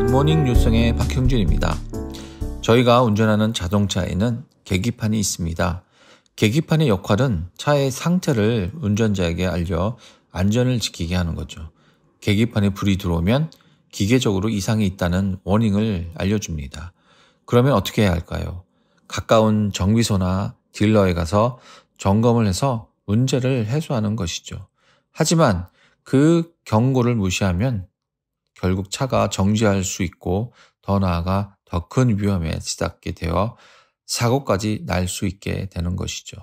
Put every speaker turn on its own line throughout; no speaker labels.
굿모닝 뉴스의 박형준입니다. 저희가 운전하는 자동차에는 계기판이 있습니다. 계기판의 역할은 차의 상태를 운전자에게 알려 안전을 지키게 하는 거죠. 계기판에 불이 들어오면 기계적으로 이상이 있다는 워닝을 알려줍니다. 그러면 어떻게 해야 할까요? 가까운 정비소나 딜러에 가서 점검을 해서 문제를 해소하는 것이죠. 하지만 그 경고를 무시하면 결국 차가 정지할 수 있고 더 나아가 더 큰 위험에 치닫게 되어 사고까지 날 수 있게 되는 것이죠.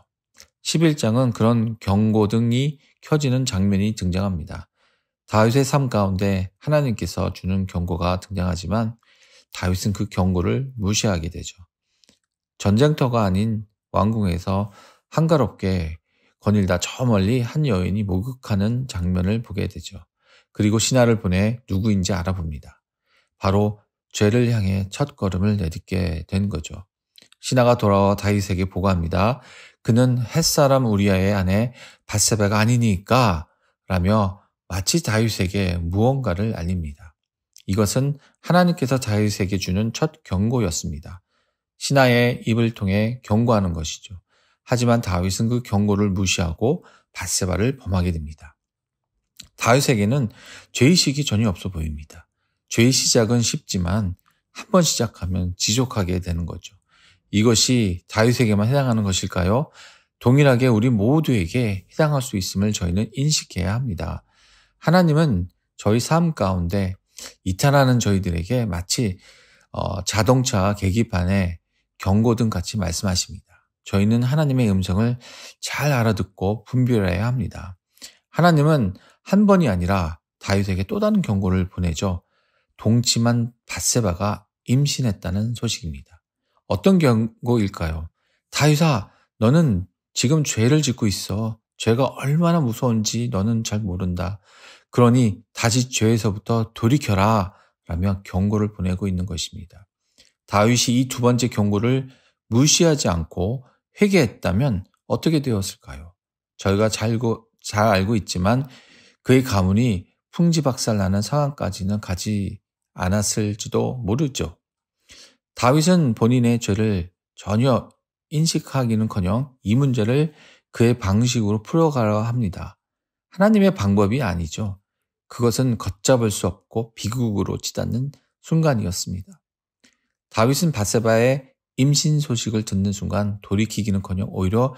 11장은 그런 경고등이 켜지는 장면이 등장합니다. 다윗의 삶 가운데 하나님께서 주는 경고가 등장하지만 다윗은 그 경고를 무시하게 되죠. 전쟁터가 아닌 왕궁에서 한가롭게 거닐다 저 멀리 한 여인이 목욕하는 장면을 보게 되죠. 그리고 신하를 보내 누구인지 알아봅니다. 바로 죄를 향해 첫 걸음을 내딛게 된 거죠. 신하가 돌아와 다윗에게 보고합니다. 그는 햇사람 우리아의 아내 밧세바가 아니니까 라며 마치 다윗에게 무언가를 알립니다. 이것은 하나님께서 다윗에게 주는 첫 경고였습니다. 신하의 입을 통해 경고하는 것이죠. 하지만 다윗은 그 경고를 무시하고 밧세바를 범하게 됩니다. 다윗에게는 죄의식이 전혀 없어 보입니다. 죄의 시작은 쉽지만 한 번 시작하면 지속하게 되는 거죠. 이것이 다윗에게만 해당하는 것일까요? 동일하게 우리 모두에게 해당할 수 있음을 저희는 인식해야 합니다. 하나님은 저희 삶 가운데 이탈하는 저희들에게 마치 자동차 계기판에 경고등 같이 말씀하십니다. 저희는 하나님의 음성을 잘 알아듣고 분별해야 합니다. 하나님은 한 번이 아니라 다윗에게 또 다른 경고를 보내죠. 동침한 밧세바가 임신했다는 소식입니다. 어떤 경고일까요? 다윗아, 너는 지금 죄를 짓고 있어. 죄가 얼마나 무서운지 너는 잘 모른다. 그러니 다시 죄에서부터 돌이켜라 라며 경고를 보내고 있는 것입니다. 다윗이 이 두 번째 경고를 무시하지 않고 회개했다면 어떻게 되었을까요? 저희가 잘 알고 있지만 그의 가문이 풍지박살나는 상황까지는 가지 않았을지도 모르죠. 다윗은 본인의 죄를 전혀 인식하기는커녕 이 문제를 그의 방식으로 풀어가려 합니다. 하나님의 방법이 아니죠. 그것은 걷잡을 수 없고 비극으로 치닫는 순간이었습니다. 다윗은 밧세바의 임신 소식을 듣는 순간 돌이키기는커녕 오히려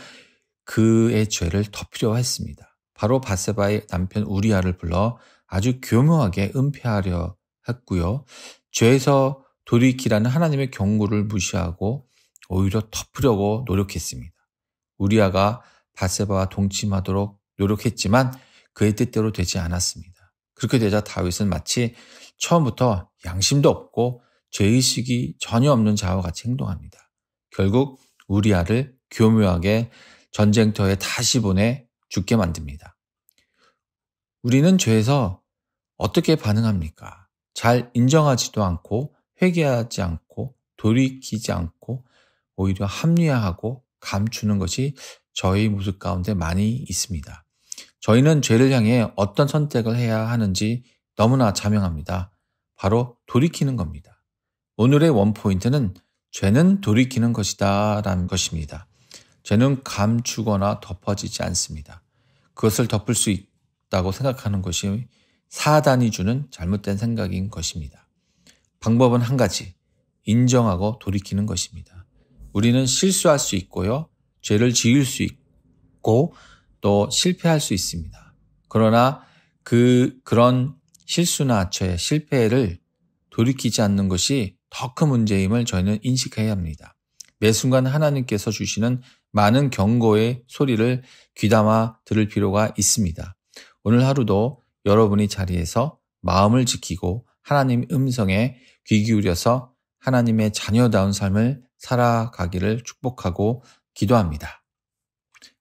그의 죄를 덮으려 했습니다. 바로 밧세바의 남편 우리아를 불러 아주 교묘하게 은폐하려 했고요. 죄에서 돌이키라는 하나님의 경고를 무시하고 오히려 덮으려고 노력했습니다. 우리아가 밧세바와 동침하도록 노력했지만 그의 뜻대로 되지 않았습니다. 그렇게 되자 다윗은 마치 처음부터 양심도 없고 죄의식이 전혀 없는 자와 같이 행동합니다. 결국 우리아를 교묘하게 전쟁터에 다시 보내 죽게 만듭니다. 우리는 죄에서 어떻게 반응합니까? 잘 인정하지도 않고 회개하지 않고 돌이키지 않고 오히려 합리화하고 감추는 것이 저희 모습 가운데 많이 있습니다. 저희는 죄를 향해 어떤 선택을 해야 하는지 너무나 자명합니다. 바로 돌이키는 겁니다. 오늘의 원포인트는 죄는 돌이키는 것이다 라는 것입니다. 죄는 감추거나 덮어지지 않습니다. 그것을 덮을 수 있다고 생각하는 것이 사단이 주는 잘못된 생각인 것입니다. 방법은 한 가지, 인정하고 돌이키는 것입니다. 우리는 실수할 수 있고요, 죄를 지을 수 있고 또 실패할 수 있습니다. 그러나 그런 실수나 죄, 실패를 돌이키지 않는 것이 더 큰 문제임을 저희는 인식해야 합니다. 매 순간 하나님께서 주시는 많은 경고의 소리를 귀담아 들을 필요가 있습니다. 오늘 하루도 여러분이 자리에서 마음을 지키고 하나님 음성에 귀 기울여서 하나님의 자녀다운 삶을 살아가기를 축복하고 기도합니다.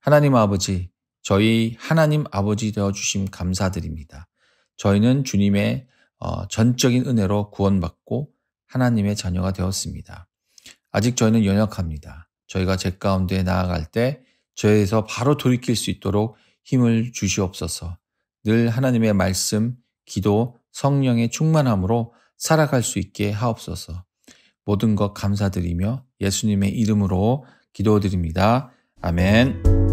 하나님 아버지, 저희 하나님 아버지 되어주심 감사드립니다. 저희는 주님의 전적인 은혜로 구원받고 하나님의 자녀가 되었습니다. 아직 저희는 연약합니다. 저희가 죄 가운데 나아갈 때 죄에서 바로 돌이킬 수 있도록 힘을 주시옵소서. 늘 하나님의 말씀, 기도, 성령의 충만함으로 살아갈 수 있게 하옵소서. 모든 것 감사드리며 예수님의 이름으로 기도드립니다. 아멘.